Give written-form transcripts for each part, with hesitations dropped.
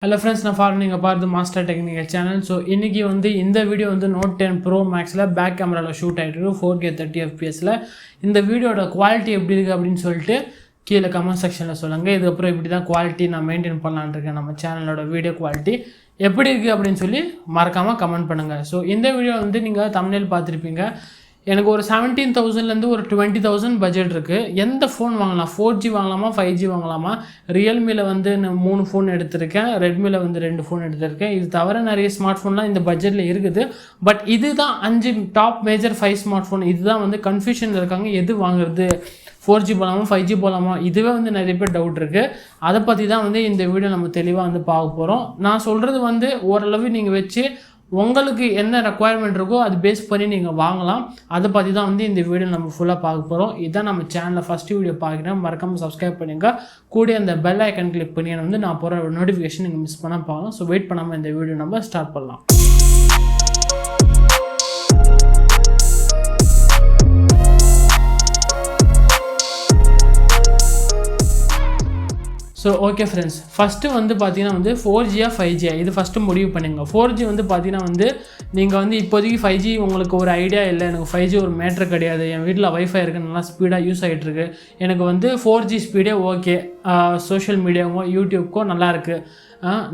Hello friends, நான் for நீங்கள் பார்த்து மாஸ்டர் டெக்னிக்கல் சேனல். ஸோ இன்றைக்கி இந்த வீடியோ Note 10 Pro Maxல பேக் கேமராவில் ஷூட் ஆகிட்டு இருக்கு 4K 30 fpsல. இந்த வீடியோட குவாலிட்டி எப்படி இருக்குது அப்படின்னு சொல்லிட்டு கீழே கமெண்ட் செக்ஷனில் சொல்லுங்கள். இதுக்கப்புறம் இப்படி தான் குவாலிட்டி நான் மெயின்டைன் பண்ணலான்னு இருக்கேன். நம்ம சேனலோட வீடியோ குவாலிட்டி எப்படி இருக்குது அப்படின்னு சொல்லி மறக்காமல் கமெண்ட் பண்ணுங்கள். ஸோ இந்த வீடியோ நீங்கள் தம்ப்நெயில் பார்த்துருப்பீங்க. எனக்கு ஒரு 17,000லேருந்து ஒரு 20,000 பட்ஜெட் இருக்குது. எந்த ஃபோன் வாங்கலாம்? 4G வாங்கலாமா 5G வாங்கலாமா? ரியல்மியில் நான் 3 ஃபோன் எடுத்திருக்கேன், ரெட்மியில் 2 ஃபோன் எடுத்திருக்கேன். இது தவிர நிறைய ஸ்மார்ட் ஃபோன்லாம் இந்த பட்ஜெட்டில் இருக்குது. பட் இதுதான் 5 டாப் மேஜர் 5 ஸ்மார்ட் ஃபோன். இதுதான் கன்ஃபியூஷனில் இருக்காங்க, எது வாங்குறது, 4G போகலாமா 5G போகலாமா, இதுவே நிறைய பேர் டவுட் இருக்குது. அதை பற்றி தான் இந்த வீடியோ நம்ம தெளிவாக பார்க்க போகிறோம். நான் சொல்கிறது ஓரளவு நீங்கள் வச்சு உங்களுக்கு என்ன ரெக்குவயர்மெண்ட் இருக்கோ அது பேஸ் பண்ணி நீங்கள் வாங்கலாம். அதை பற்றி தான் இந்த வீடியோ நம்ம ஃபுல்லாக பார்க்க போகிறோம். இதுதான் நம்ம சேனலில் ஃபஸ்ட்டு வீடியோ பார்க்குறேன், மறக்காமல் சப்ஸ்கிரைப் பண்ணுங்க. கூட அந்த பெல் ஐக்கன் கிளிக் பண்ணி நான் போகிற நோட்டிஃபிகேஷன் நீங்கள் மிஸ் பண்ணால் பார்க்கலாம். ஸோ வெயிட் பண்ணாமல் இந்த வீடியோ நம்ம ஸ்டார்ட் பண்ணலாம். ஸோ ஓகே ஃப்ரெண்ட்ஸ், ஃபஸ்ட்டு பார்த்தீங்கன்னா 4G 5G இது ஃபஸ்ட்டு முடிவு பண்ணுங்க. 4G பார்த்தீங்கன்னா நீங்கள் இப்போதைக்கு 5G உங்களுக்கு ஒரு ஐடியா இல்லை, எனக்கு 5G ஒரு மேட்ரு கிடையாது, என் வீட்டில் வைஃபை இருக்குது, நல்லா ஸ்பீடாக யூஸ் ஆகிட்டுருக்கு, எனக்கு 4G ஸ்பீடே ஓகே, சோஷியல் மீடியாவோ யூடியூப்க்கோ நல்லாயிருக்கு,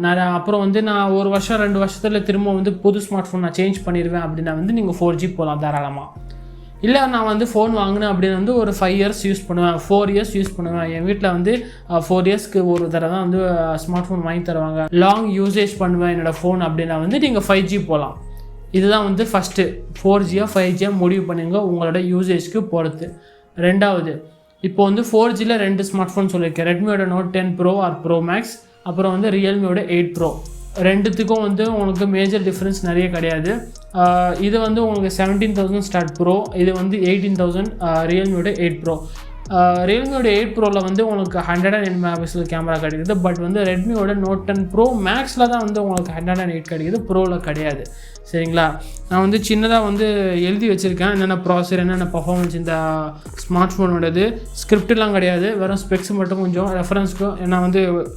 நிறையா அப்புறம் நான் ஒரு வருஷம் 2 வருஷத்தில் திரும்ப புது ஸ்மார்ட் ஃபோன் நான் சேஞ்ச் பண்ணிடுவேன் அப்படின்னா நீங்கள் 4G போகலாம் தாராளமாக. இல்லை நான் ஃபோன் வாங்கினேன் அப்படின்னு ஒரு 5 இயர்ஸ் யூஸ் பண்ணுவேன், 4 இயர்ஸ் யூஸ் பண்ணுவேன், என் வீட்டில் 4 இயர்ஸ்க்கு ஒரு தடவை தான் ஸ்மார்ட் ஃபோன் வாங்கி தருவாங்க, லாங் யூசேஜ் பண்ணுவேன் என்னோடய ஃபோன் அப்படின்னா நீங்கள் 5G போகலாம். இதுதான் ஃபஸ்ட்டு 4G 5G முடிவு பண்ணுங்க உங்களோட யூசேஜ்க்கு பொறுத்து. ரெண்டாவது, இப்போ 4Gயில் 2 ஸ்மார்ட் ஃபோன் சொல்லியிருக்கேன். ரெட்மியோட Note 10 Pro or Pro Max, அப்புறம் ரியல்மியோட 8 Pro. ரெண்டுத்துக்கும் உங்களுக்கு மேஜர் டிஃப்ரென்ஸ் நிறைய கிடையாது. இது உங்களுக்கு 17,000 ஸ்டார்ட் ப்ரோ, இது 18,000 ரியல்மியோட 8 Pro. ரியல்மியோட 8 Proவில் உங்களுக்கு 108 மெகாபிக்சல் கேமரா கிடைக்குது. பட் ரெட்மியோட Note 10 Pro Maxல தான் உங்களுக்கு 108 கிடைக்குது, ப்ரோவில் கிடையாது. சரிங்களா? நான் சின்னதாக எழுதி வச்சுருக்கேன் என்னென்ன ப்ராசஸர், என்னென்ன பர்ஃபார்மன்ஸ் இந்த ஸ்மார்ட் ஃபோனோடது. ஸ்கிரிப்டெலாம் கிடையாது, வெறும் ஸ்பெக்ஸ் மட்டும் கொஞ்சம் ரெஃபரன்ஸ்க்கும். ஏன்னா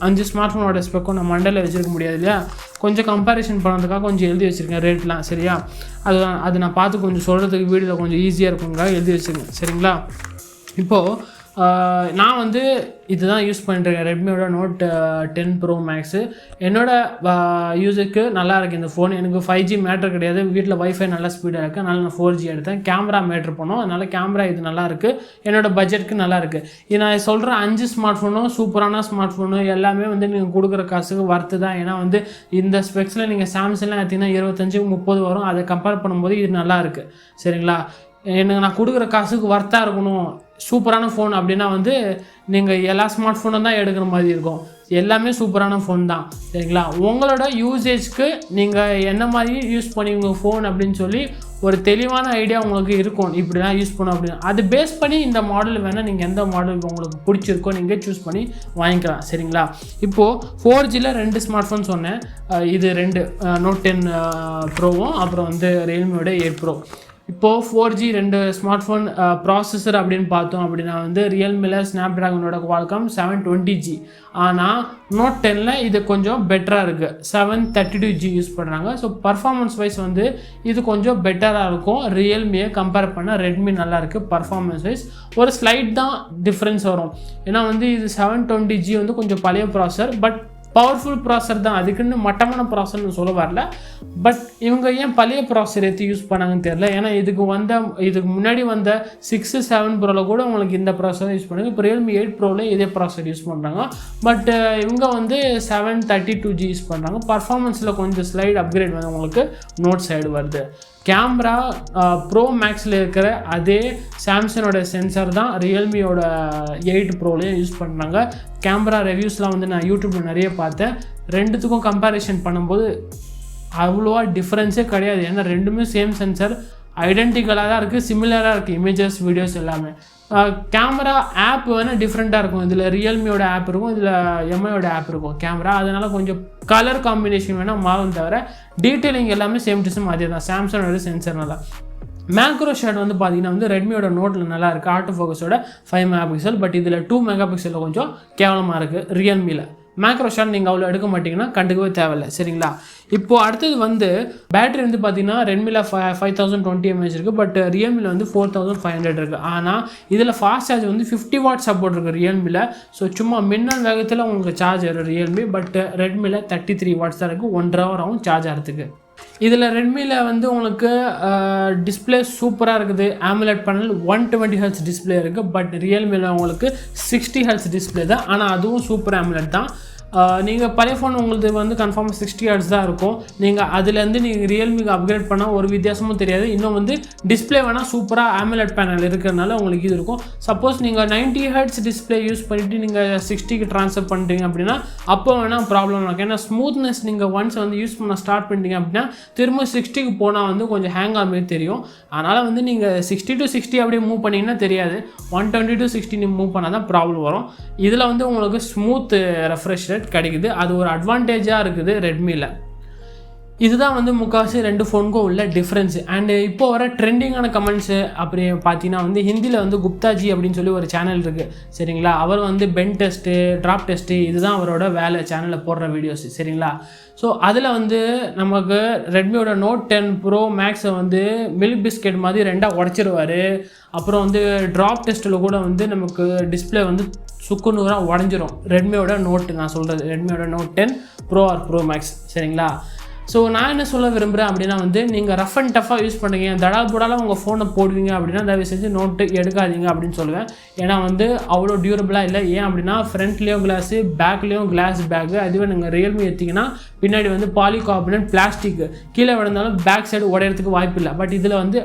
5 ஸ்மார்ட் ஃபோனோட ஸ்பெக்கும் நான் மண்டலில் வச்சுருக்க முடியாது இல்லையா, கொஞ்சம் கம்பேரிஷன் பண்ணுறதுக்காக கொஞ்சம் எழுதி வச்சுருக்கேன் ரேட்லாம். சரியா? அது நான் பார்த்து கொஞ்சம் சொல்கிறதுக்கு வீடியோவில் கொஞ்சம் ஈஸியாக இருக்குங்க, எழுதி வச்சுருக்கேன். சரிங்களா? இப்போது நான் இதுதான் யூஸ் பண்ணிட்டுருக்கேன், ரெட்மியோட Note 10 Pro Max. என்னோடய யூஸுக்கு நல்லா இருக்குது இந்த ஃபோன். எனக்கு 5G மேட்ரு கிடையாது, வீட்டில் வைஃபை நல்லா ஸ்பீடாக இருக்குது, அதனால் நான் 4G எடுத்தேன். கேமரா மேட்ரு பண்ணோம், அதனால் கேமரா இது நல்லாயிருக்கு, என்னோடய பட்ஜெட்டுக்கு நல்லாயிருக்கு. இது நான் சொல்கிற 5 ஸ்மார்ட் ஃபோனும் சூப்பரான ஸ்மார்ட் ஃபோனு எல்லாமே நீங்கள் கொடுக்குற காசுக்கு வர்த்து தான். ஏன்னா இந்த ஸ்பெக்ஸில் நீங்கள் சாம்சங்லாம் எடுத்திங்கன்னா 25-30 வரும், அதை கம்பேர் பண்ணும்போது இது நல்லாயிருக்கு. சரிங்களா? எனக்கு நான் கொடுக்குற காசுக்கு வர்த்தாக இருக்கணும், சூப்பரான ஃபோன் அப்படின்னா நீங்கள் எல்லா ஸ்மார்ட் ஃபோனும் தான் எடுக்கிற மாதிரி இருக்கும். எல்லாமே சூப்பரான ஃபோன் தான். சரிங்களா? உங்களோட யூசேஜ்க்கு நீங்கள் என்ன மாதிரி யூஸ் பண்ணுவீங்க ஃபோன் அப்படின்னு சொல்லி ஒரு தெளிவான ஐடியா உங்களுக்கு இருக்கும், இப்படி தான் யூஸ் பண்ணணும் அப்படின்னு. அது பேஸ் பண்ணி இந்த மாடல் வேணால் நீங்கள் எந்த மாடல் உங்களுக்கு பிடிச்சிருக்கோ நீங்கள் சூஸ் பண்ணி வாங்கிக்கலாம். சரிங்களா? இப்போது 4Gயில் 2 ஸ்மார்ட் ஃபோன் சொன்னேன். இது 2 Note 10 ப்ரோவும் அப்புறம் ரியல்மியோட 8 Pro. இப்போது 4G 2 ஸ்மார்ட் ஃபோன் ப்ராசஸர் அப்படின்னு பார்த்தோம் அப்படின்னா ரியல்மியில் ஸ்னாப்ட்ராகனோட Qualcomm 720G. ஆனால் Note 10ல் இது கொஞ்சம் பெட்டராக இருக்குது, 732G யூஸ் பண்ணுறாங்க. ஸோ பர்ஃபார்மன்ஸ் வைஸ் இது கொஞ்சம் பெட்டராக இருக்கும். ரியல்மியை கம்பேர் பண்ணால் ரெட்மி நல்லாயிருக்கு பர்ஃபார்மன்ஸ் வைஸ். ஒரு ஸ்லைட் தான் டிஃப்ரென்ஸ் வரும். ஏன்னா இது 720G கொஞ்சம் பழைய ப்ராசஸர், பட் பவர்ஃபுல் ப்ராசஸர் தான், அதுக்குன்னு மட்டமான ப்ராசஸர்னு சொல்ல வரல. பட் இவங்க ஏன் பழைய ப்ராசஸர் எடுத்து யூஸ் பண்ணாங்கன்னு தெரியல. ஏன்னா இதுக்கு முன்னாடி 6, 7 ப்ரோவில் கூட உங்களுக்கு இந்த ப்ராசஸர் யூஸ் பண்ணுங்க. இப்போ ரியல்மி 8 ப்ரோவில் இதே ப்ராசஸர் யூஸ் பண்ணுறாங்க. பட் இவங்க 732G யூஸ் பண்ணுறாங்க. பர்ஃபார்மன்ஸில் கொஞ்சம் ஸ்லைட் அப்கிரேட் உங்களுக்கு நோட் சைடு வருது. கேமரா ப்ரோ மேக்ஸில் இருக்கிற அதே சாம்சங்கோட சென்சார் தான் ரியல்மியோட 8 ப்ரோலையும் யூஸ் பண்ணுறாங்க. கேமரா ரிவ்யூஸ்லாம் நான் யூடியூப்பில் நிறைய பார்த்தேன். ரெண்டுத்துக்கும் கம்பேரிஷன் பண்ணும்போது அவ்வளோவா டிஃப்ரென்ஸே கிடையாது. ஏன்னா ரெண்டுமே சேம் சென்சார், ஐடென்டிக்கலாக தான் இருக்குது, சிமிலராக இருக்குது, இமேஜஸ் வீடியோஸ் எல்லாமே. கேமரா ஆப் வேணால் டிஃப்ரெண்ட்டாக இருக்கும். இதில் ரியல்மியோட ஆப் இருக்கும், இதில் எம்ஐயோட ஆப் இருக்கும் கேமரா. அதனால் கொஞ்சம் கலர் காம்பினேஷன் வேணால் மாறும், தவிர டீட்டெயிலிங் எல்லாமே சேம் டு சேம் அதே தான் சாம்சங்கோட சென்சர்னால. மேக்ரோ ஷாட் பார்த்தீங்கன்னா ரெட்மியோட நோட்டில் நல்லா இருக்குது, ஆட்டோ ஃபோக்கஸோட 5 மெகாபிக்சல். பட் இதில் 2 மெகாபிக்சலில் கொஞ்சம் கேவலமாக இருக்குது ரியல்மியில். மேக்ரோ ஷாட் நீங்கள் அவ்வளோ எடுக்க மாட்டிங்கன்னா கண்டுக்கவே தேவையில்லை சரிங்களா. இப்போது அடுத்தது வந்து பேட்டரி வந்து பார்த்தீங்கன்னா ரெட்மியில் 5020 mAh இருக்குது, பட் ரியல்மியில் வந்து 4500 இருக்குது. ஆனால் இதில் ஃபாஸ்ட் சார்ஜ் வந்து 50 வாட் சப்போர்ட் இருக்குது ரியல்மியில். ஸோ சும்மா மின்னல் வேகத்தில் உங்களுக்கு சார்ஜ் ஆகிடும் ரியல்மி, பட் ரெட்மியில் 33 வாட்ஸ் தான் இருக்குது, 1 hour ஆகும் சார்ஜ் ஆகிறதுக்கு. இதில் ரெட்மியில் வந்து உங்களுக்கு டிஸ்பிளே சூப்பராக இருக்குது, AMOLED பேனல் 120 Hz டிஸ்பிளே இருக்குது, பட் ரியல்மியில் உங்களுக்கு 60 Hz டிஸ்பிளே தான், ஆனால் அதுவும் சூப்பர் AMOLED தான். நீங்கள் பழைய ஃபோன் உங்களுக்கு வந்து கன்ஃபார்மாக 60 Hz தான் இருக்கும். நீங்கள் அதுலேருந்து நீங்கள் ரியல்மிக்கு அப்கிரேட் பண்ணால் ஒரு வித்தியாசமும் தெரியாது. இன்னும் வந்து டிஸ்பிளே வேணால் சூப்பராக AMOLED பேனல் இருக்கிறதுனால உங்களுக்கு இது இருக்கும். சப்போஸ் நீங்கள் 90 Hz டிஸ்பிளே யூஸ் பண்ணிவிட்டு நீங்கள் 60க்கு ட்ரான்ஸ்ஃபர் பண்ணுறீங்க அப்படின்னா அப்போ வேணால் ப்ராப்ளம் இருக்கும். ஏன்னா ஸ்மூத்னஸ் நீங்கள் ஒன்ஸ் வந்து யூஸ் பண்ண ஸ்டார்ட் பண்ணிட்டீங்க அப்படின்னா திரும்ப 60க்கு போனால் வந்து கொஞ்சம் ஹேங் ஆகிற மாதிரி தெரியும். அதனால் வந்து நீங்கள் 60 to 60 அப்படியே மூவ் பண்ணிங்கன்னா தெரியாது, 120 to 60 நீங்கள் மூவ் பண்ணால் தான் ப்ராப்ளம் வரும். இதில் வந்து உங்களுக்கு ஸ்மூத் ரெஃப்ரெஷ் கிடைக்குது, அது ஒரு அட்வான்டேஜாக இருக்குது ரெட்மியில். இதுதான் வந்து முக்கால்வாசி ரெண்டு ஃபோனுக்கும் உள்ள டிஃப்ரென்ஸ். அண்டு இப்போ வர ட்ரெண்டிங்கான கமெண்ட்ஸு அப்படி பார்த்தீங்கன்னா வந்து ஹிந்தியில் வந்து குப்தாஜி அப்படின்னு சொல்லி ஒரு சேனல் இருக்குது சரிங்களா. அவர் வந்து பென் டெஸ்ட்டு, ட்ராப் டெஸ்ட்டு, இதுதான் அவரோட வேலை, சேனலில் போடுற வீடியோஸ் சரிங்களா. ஸோ அதில் வந்து நமக்கு ரெட்மியோட Note 10 Pro Maxை வந்து மில்க் பிஸ்கெட் மாதிரி ரெண்டாக உடச்சிருவார். அப்புறம் வந்து ட்ராப் டெஸ்ட்டில் கூட வந்து நமக்கு டிஸ்பிளே வந்து சுக்குநூறாக உடஞ்சிரும். ரெட்மியோட நான் சொல்கிறது ரெட்மியோட Note 10 Pro or Pro Max சரிங்களா. ஸோ நான் என்ன சொல்ல விரும்புகிறேன் அப்படின்னா வந்து நீங்கள் ரஃப் அண்ட் டஃபாக யூஸ் பண்ணுறீங்க, தடால் புடாலாக உங்கள் ஃபோனை போடுவீங்க அப்படின்னா தயவு செஞ்சு நோட்டு எடுக்காதீங்க அப்படின்னு சொல்லுவேன். ஏன்னா வந்து அவ்வளோ டியூரபிளாக இல்லை. ஏன் அப்படின்னா ஃப்ரண்ட்லேயும் கிளாஸு, பேக்லேயும் கிளாஸ் பேக்கு. அதுவே நீங்கள் ரியல்மி எடுத்திங்கன்னா பின்னாடி வந்து பாலிகார்பனேட் பிளாஸ்டிக், கீழே விழுந்தாலும் பேக் சைடு உடையிறதுக்கு வாய்ப்பு இல்லை. பட் இதில் வந்து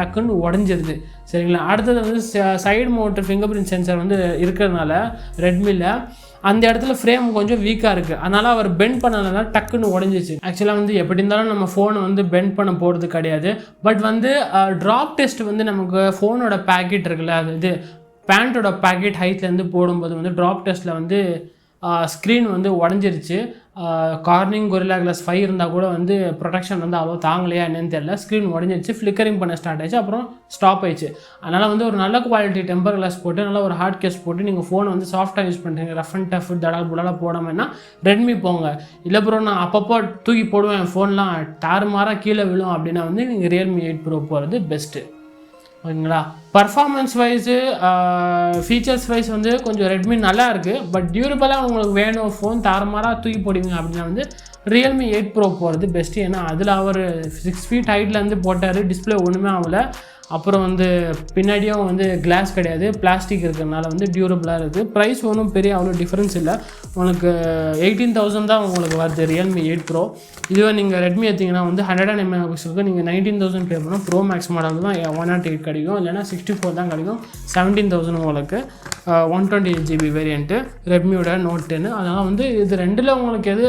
டக்குன்னு உடஞ்சிருது சரிங்களா. அடுத்தது வந்து side mount finger print sensor வந்து இருக்கிறதுனால ரெட்மியில் அந்த இடத்துல ஃப்ரேம் கொஞ்சம் வீக்காக இருக்குது, அதனால் அவர் பெண்ட் பண்ணதுனால டக்குன்னு உடஞ்சிச்சு. ஆக்சுவலாக வந்து எப்படி இருந்தாலும் நம்ம ஃபோனை வந்து பெண்ட் பண்ண போகிறது கிடையாது. பட் வந்து ட்ராப் டெஸ்ட் வந்து நமக்கு ஃபோனோட பேக்கெட் இருக்குல்ல, அது இது பேண்ட்டோட பேக்கெட் ஹைட்லேருந்து போடும்போது வந்து ட்ராப் டெஸ்ட்டில் வந்து ஸ்க்ரீன் வந்து உடஞ்சிருச்சு. கார்னிங் கொரில்லா கிளாஸ் 5 இருந்தால் கூட வந்து ப்ரொடெக்ஷன் வந்து அவ்வளோ தாங்கலையா என்னன்னு தெரியல, ஸ்க்ரீன் உடஞ்சிருச்சு, ஃப்ளிக்கரிங் பண்ண ஸ்டார்ட் ஆயிடுச்சு, அப்புறம் ஸ்டாப் ஆயிடுச்சு. அதனால் வந்து ஒரு நல்ல குவாலிட்டி டெம்பர் கிளாஸ் போட்டு நல்லா ஒரு ஹார்ட் கேஸ் போட்டு நீங்கள் ஃபோனை வந்து சாஃப்டாக யூஸ் பண்ணுறீங்க, ரஃப் அண்ட் டஃப் தடால் புடாலாக போடாமன்னா ரெட்மி போங்க. இல்லை ப்ரோ நான் அப்பப்போ தூக்கி போடுவேன், என் ஃபோன்லாம் தாறுமாறாக கீழே விழும் அப்படின்னா வந்து நீங்கள் Realme 8 Pro போகிறது பெஸ்ட்டு ஓகேங்களா. பர்ஃபார்மன்ஸ் வைஸு ஃபீச்சர்ஸ் வைஸ் வந்து கொஞ்சம் ரெட்மி நல்லா இருக்குது. பட் டியூரபிளாக உங்களுக்கு வேணும், ஃபோன் தாறுமாறாக தூக்கி போடுவீங்க அப்படின்னா வந்து Realme 8 Pro போகிறது பெஸ்ட்டு. ஏன்னா அதில் அவர் 6 feet ஹைட்லேருந்து போட்டார், டிஸ்பிளே ஒன்றுமே ஆகலை. அப்புறம் வந்து பின்னாடியும் வந்து கிளாஸ் கிடையாது, பிளாஸ்டிக் இருக்கிறதுனால வந்து டியூரபிளாக இருக்குது. ப்ரைஸ் ஒன்றும் பெரிய அவ்வளோ டிஃப்ரென்ஸ் இல்லை, உங்களுக்கு 18,000 தான் உங்களுக்கு வருது Realme 8 Pro. இதுவே நீங்கள் ரெட்மி எடுத்திங்கன்னா வந்து 100 MP நீங்கள் 19,000 பே பண்ணால் Pro Max மாடல் தான் 108 கிடைக்கும், இல்லைனா 64 தான் கிடைக்கும். 17,000 உங்களுக்கு 128GB வேரியண்ட்டு ரெட்மியோட Note 10. அதனால் வந்து இது ரெண்டில் உங்களுக்கு எது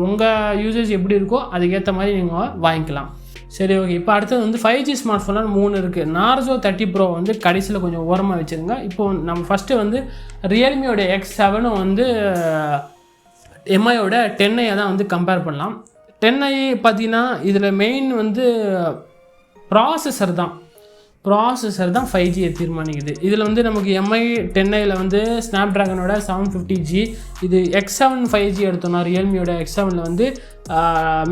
உங்கள் யூசேஜ் எப்படி இருக்கோ அதுக்கேற்ற மாதிரி நீங்கள் வாங்கிக்கலாம். சரி ஓகே. இப்போ அடுத்தது வந்து 5G ஸ்மார்ட் ஃபோன்லாம் 3 இருக்குது. Narzo 30 Pro வந்து கடைசியில் கொஞ்சம் ஓரமாக வச்சுருங்க. இப்போது நம்ம ஃபஸ்ட்டு வந்து ரியல்மியோட X7 வந்து MIயோட 10i தான் வந்து கம்பேர் பண்ணலாம். 10i பார்த்தீங்கன்னா இதில் மெயின் வந்து ப்ராசஸர் தான் 5G தீர்மானிக்குது. இதில் வந்து நமக்கு MI 10iயில் வந்து ஸ்னாப்ட்ராகனோட 750G, இது X7 5G எடுத்தோம்னா ரியல்மியோட X7ல் வந்து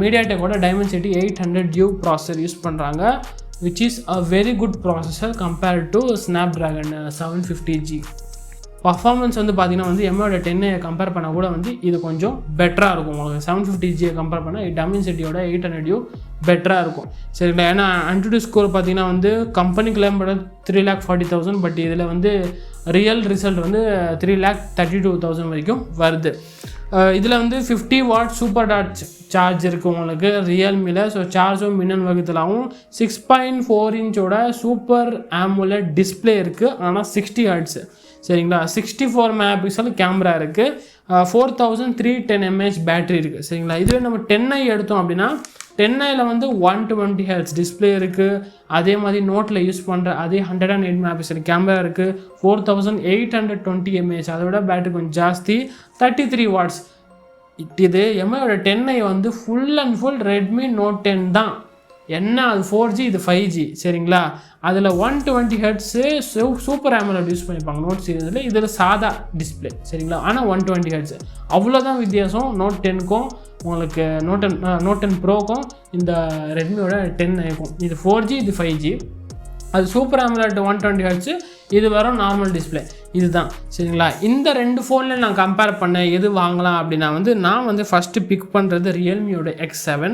மீடியாடெக்கோட டைமென்சிட்டி 800U ப்ராசஸர் யூஸ் பண்ணுறாங்க, which is a very good processor compared to Snapdragon 750G. Performance வந்து பார்த்திங்கன்னா வந்து MIயோட 10i கம்பேர் பண்ணால் கூட வந்து இது கொஞ்சம் பெட்டராக இருக்கும். உங்களுக்கு 750G கம்பேர் பண்ணால் டைமென்சிட்டியோட 800U பெட்டராக இருக்கும் சரிங்களா. ஏன்னா AnTuTu ஸ்கோர் பார்த்திங்கன்னா வந்து கம்பெனி கிளைம் பண்ண 3,40,000, பட் இதில் வந்து ரியல் ரிசல்ட் வந்து 3,32,000 வரைக்கும் வருது. இதில் வந்து 50 வாட் சூப்பர் டாட் சார்ஜ் இருக்குது உங்களுக்கு ரியல்மியில். ஸோ சார்ஜும் மின்னல் வகுத்தலாகவும் 6.4 இன்ச்சோட சூப்பர் AMOLED டிஸ்பிளே இருக்குது, ஆனால் 60 Hz சரிங்களா. 64 MP கேமரா இருக்குது, 4310 mAh பேட்டரி இருக்குது சரிங்களா. இதுவே நம்ம 10i எடுத்தோம் அப்படின்னா 10iயில் வந்து 120 Hz டிஸ்பிளே இருக்குது. அதே மாதிரி நோட்டில் யூஸ் பண்ணுற அதே 108 MP கேமரா இருக்குது, 4820 mAh, அதை விட பேட்டரி கொஞ்சம் ஜாஸ்தி, 33 வாட்ஸ். இது MIயோட 10i வந்து full and full Redmi Note 10 தான். என்ன அது 4G இது 5G சரிங்களா. அதில் 120 Hz சூப்பர் AMOLED யூஸ் பண்ணிப்பாங்க நோட் சீரிஸில். இதில் சாதா டிஸ்பிளே சரிங்களா, ஆனால் 120 Hz அவ்வளோதான் வித்தியாசம் நோட் 10க்கும் உங்களுக்கு நோட் 10 ப்ரோக்கும் இந்த ரெட்மியோட 10i க்கும். இது 4G இது 5G. அது சூப்பர் AMOLED 120 Hz, இது வரும் நார்மல் டிஸ்பிளே. இதுதான் சரிங்களா. இந்த 2 ஃபோனில் நான் கம்பேர் பண்ணேன் எது வாங்கலாம் அப்படின்னா நான் வந்து ஃபஸ்ட்டு பிக் பண்ணுறது ரியல்மியோட X7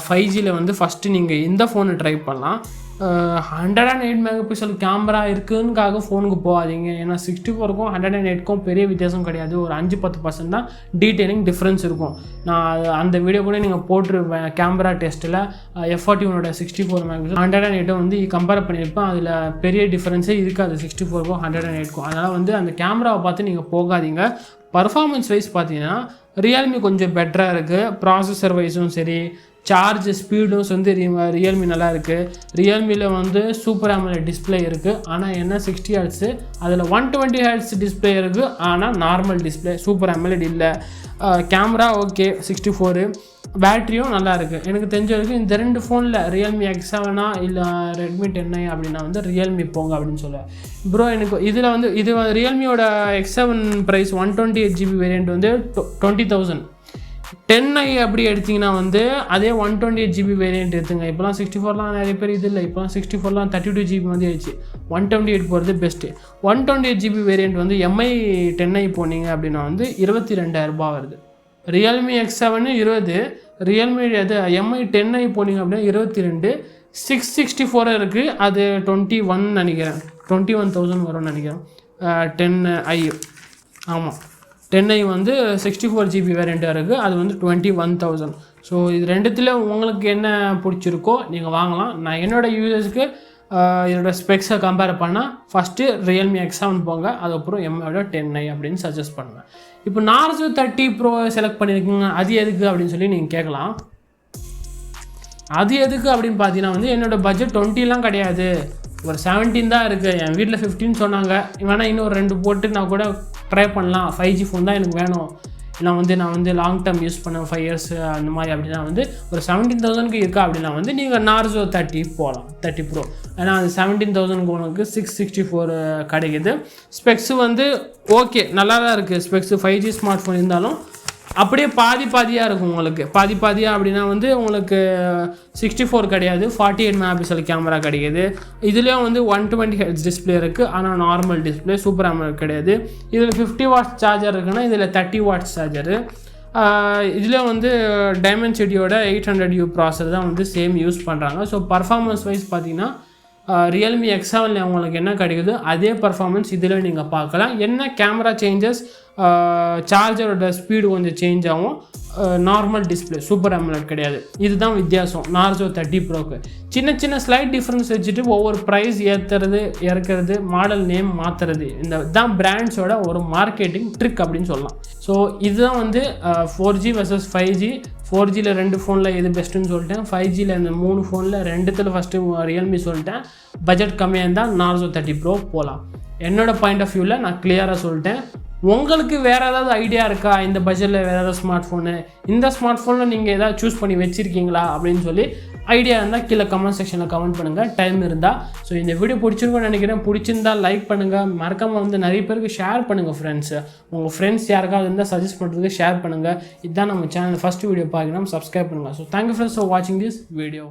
5Gயில் ஃபஸ்ட்டு நீங்கள் இந்த ஃபோனை ட்ரை பண்ணலாம். 108 MP கேமரா இருக்குதுக்காக ஃபோனுக்கு போகாதீங்க. ஏன்னா 64க்கும் 108க்கும் பெரிய வித்தியாசம் கிடையாது. ஒரு 5-10% தான் டீட்டெயிலிங் டிஃப்ரென்ஸ் இருக்கும். நான் அந்த வீடியோ கூட நீங்கள் போட்டுருவேன். கேமரா டெஸ்ட்டில் F41ஓட 64 MP 108 கம்பேர் பண்ணியிருப்பேன். அதில் பெரிய டிஃப்ரென்ஸே இருக்காது 64க்கும் 108க்கும். அதனால் அந்த கேமராவை பார்த்து நீங்கள் போகாதீங்க. பர்ஃபார்மன்ஸ் வைஸ் பார்த்தீங்கன்னா ரியல்மி கொஞ்சம் பெட்டராக இருக்குது. ப்ராசஸர் வைஸும் சரி, சார்ஜ் ஸ்பீடும் ரியல்மி நல்லா இருக்குது. ரியல்மியில் சூப்பர் AMOLED டிஸ்பிளே இருக்குது. ஆனால் என்ன 60 Hz, அதில் 120 Hz டிஸ்பிளே இருக்குது. ஆனால் நார்மல் டிஸ்பிளே சூப்பர் AMOLED இல்லை. கேமரா ஓகே 64, பேட்டரியும் நல்லா இருக்குது. எனக்கு தெரிஞ்ச வரைக்கும் இந்த 2 ஃபோனில் ரியல்மி X7 இல்லை ரெட்மி 10i அப்படின்னா ரியல்மி போங்க அப்படின்னு சொல்லுவேன். ப்ரோ எனக்கு இதில் இது ரியல்மியோட X7 price 128GB variant 20,000. 10i அப்படி எடுத்திங்கன்னா அதே 128GB வேரியண்ட் எடுத்துங்க. இப்போலாம் 64லாம் நிறைய பேர் இது இல்லை. இப்போலாம் 64லாம் 32GB ஆயிடுச்சு. 128 போகிறது best. 128GB variant MI 10i போனீங்க அப்படின்னா 22,000 வருது. Realme X7 20, Realme MI 10i போனீங்க அப்படின்னா 22. 664 இருக்குது, அது 21 நினைக்கிறேன், 21,000 வரும்னு நினைக்கிறேன். 10i ஆமாம் 10i 64GB வேரியண்ட்டாக இருக்குது, அது 21,000. ஸோ இது ரெண்டுத்தில் உங்களுக்கு என்ன பிடிச்சிருக்கோ நீங்கள் வாங்கலாம். நான் என்னோடய யூசர்ஸ்க்கு இதோட ஸ்பெக்ஸை கம்பேர் பண்ணால் ஃபஸ்ட்டு ரியல்மி X7 போங்க, அதுக்கப்புறம் MIயோட 10i அப்படின்னு சஜஸ்ட் பண்ணுவேன். இப்போ Narzo 30 Pro செலக்ட் பண்ணியிருக்கீங்க, அது எதுக்கு அப்படின்னு சொல்லி நீங்கள் கேட்கலாம். அது எதுக்கு அப்படின்னு பார்த்தீங்கன்னா என்னோடய பட்ஜெட் 20லாம் கிடையாது, ஒரு 17 தான் இருக்குது. என் வீட்டில் 15 சொன்னாங்க. வேணால் இன்னும் 2 போட்டு நான் கூட ட்ரை பண்ணலாம். 5G ஃபோன் தான் எனக்கு வேணும், இல்லை நான் லாங் டேர்ம் யூஸ் பண்ணேன் 5 years அந்த மாதிரி அப்படின்னா ஒரு 17,000க்கு இருக்கா அப்படின்னா நீங்கள் Narzo 30 போகலாம், 30 Pro. ஏன்னா அது 17,000க்கு உங்களுக்கு 664 கிடைக்குது. ஸ்பெக்ஸு ஓகே நல்லா தான் இருக்குது. ஸ்பெக்ஸு 5G ஸ்மார்ட் ஃபோன் இருந்தாலும் அப்படியே பாதியாக இருக்கும் உங்களுக்கு. பாதியாக அப்படின்னா உங்களுக்கு 64 கிடையாது, 48 MP கேமரா கிடைக்கிது. இதுலேயும் 120 Hz டிஸ்பிளே இருக்குது, ஆனால் நார்மல் டிஸ்பிளே சூப்பர் AMOLED கிடையாது. இதில் 50 வாட்ஸ் சார்ஜர் இருக்குன்னா இதில் 30 வாட்ஸ் சார்ஜரு. இதில் டைமென்சிட்டியோட 800U ப்ராசர் தான் சேம் யூஸ் பண்ணுறாங்க. ஸோ பர்ஃபார்மன்ஸ் வைஸ் பார்த்தீங்கன்னா ரியல்மி X7ல் உங்களுக்கு என்ன கிடைக்குது அதே பர்ஃபார்மன்ஸ் இதில் நீங்கள் பார்க்கலாம். என்ன கேமரா சேஞ்சஸ், சார்ஜரோட ஸ்பீடு கொஞ்சம் சேஞ்ச் ஆகும். நார்மல் டிஸ்பிளே சூப்பர் AMOLED கிடையாது. இதுதான் வித்தியாசம் Narzo 30 Proக்கு. சின்ன ஸ்லைட் டிஃப்ரென்ஸ் வச்சுட்டு ஒவ்வொரு ப்ரைஸ் ஏற்றுறது இறக்கிறது, மாடல் நேம் மாற்றுறது, இந்த தான் பிராண்ட்ஸோட ஒரு மார்க்கெட்டிங் ட்ரிக் அப்படின்னு சொல்லலாம். ஸோ இதுதான் 4G vs 5G. 4Gயில் 2 ஃபோனில் எது பெஸ்ட்டுன்னு சொல்லிட்டேன். 5Gயில் இந்த 3 ஃபோனில் 2த்தில் ஃபஸ்ட்டு ரியல்மி சொல்லிட்டேன். பட்ஜெட் கம்மியாக இருந்தால் Narzo 30 Pro போகலாம். என்னோடய பாயிண்ட் ஆஃப் வியூவில் நான் கிளியராக சொல்லிட்டேன். உங்களுக்கு வேறு ஏதாவது ஐடியா இருக்கா, இந்த பட்ஜெட்டில் வேறு ஏதாவது ஸ்மார்ட் ஃபோனு, இந்த ஸ்மார்ட் ஃபோனில் நீங்கள் எதாவது சூஸ் பண்ணி வச்சுருக்கீங்களா அப்படின்னு சொல்லி ஐடியா இருந்தால் கீழே கமெண்ட் செக்ஷனில் கமெண்ட் பண்ணுங்கள், டைம் இருந்தால். ஸோ இந்த வீடியோ பிடிச்சிருக்குன்னு நினைக்கிறேன். பிடிச்சிருந்தால் லைக் பண்ணுங்கள், மறக்காமல் நிறைய பேருக்கு ஷேர் பண்ணுங்கள். உங்கள் ஃப்ரெண்ட்ஸ் யாருக்காவது இருந்தால் சஜஸ்ட் பண்ணுறதுக்கு ஷேர் பண்ணுங்கள். இதுதான் நம்ம சேனல் ஃபஸ்ட் வீடியோ பார்க்கணும், சப்ஸ்கிரைப் பண்ணுங்கள். ஸோ தேங்க்யூ ஃப்ரெண்ட்ஸ் ஃபார் வாட்சிங் திஸ் வீடியோ.